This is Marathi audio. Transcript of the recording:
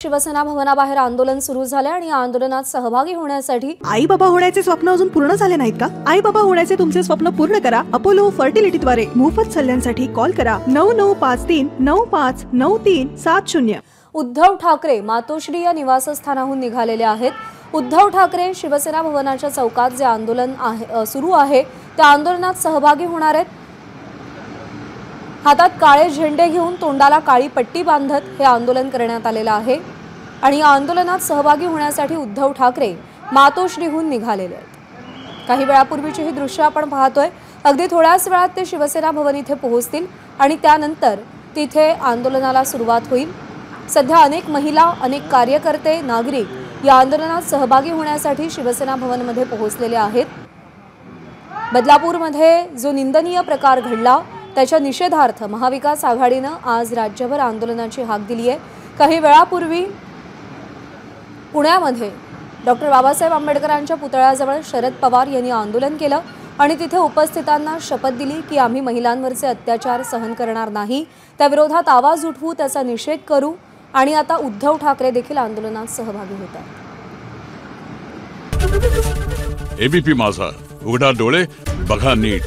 शिवसेना भवनाबाहेर आंदोलन सुरू झाले आणि या आंदोलनात सहभागी होण्यासाठी आई बाबा होण्याचे स्वप्न अजून पूर्ण झाले नाहीत का? आई बाबा होण्याचे तुमचे स्वप्न पूर्ण करा अपोलो फर्टिलिटीद्वारे. मोफत सल्ल्यांसाठी कॉल करा 9953959370. उद्धव ठाकरे मातोश्री या निवासस्थानाहून निघालेले आहेत. उद्धव ठाकरे शिवसेना भवनाच्या चौकात जे आंदोलन सुरू आहे त्या आंदोलनात सहभागी होणार आहेत. हातात काळे झेंडे घेऊन तोंडाला काळी पट्टी बांधत हे आंदोलन करण्यात आलेलं आहे आणि या आंदोलनात सहभागी होण्यासाठी उद्धव ठाकरे मातोश्रीहून निघालेले आहेत. काही वेळापूर्वीची ही दृश्य आपण पाहतोय. अगदी थोड्याच वेळात ते शिवसेना भवन इथे पोहोचतील आणि त्यानंतर तिथे आंदोलनाला सुरुवात होईल. सध्या अनेक महिला, अनेक कार्यकर्ते, नागरिक या आंदोलनात सहभागी होण्यासाठी शिवसेना भवनमध्ये पोहोचलेले आहेत. बदलापूरमध्ये जो निंदनीय प्रकार घडला त्याच्या निषेधार्थ महाविकास आघाडीने आज राज्यभर आंदोलनाची हाक दिली आहे. काही वेळापूर्वी पुण्यामध्ये डॉक्टर बाबासाहेब आंबेडकरांच्या पुतळ्याजवळ शरद पवार यांनी आंदोलन केलं आणि तिथे उपस्थितांना शपथ दिली की आम्ही महिलांवरचे अत्याचार सहन करणार नाही, त्याविरोधात आवाज उठवू, त्याचा निषेध करू. आणि आता उद्धव ठाकरे देखील आंदोलनात सहभागी होत आहेत. एबीपी माझा, उघडा डोळे बघा नीट.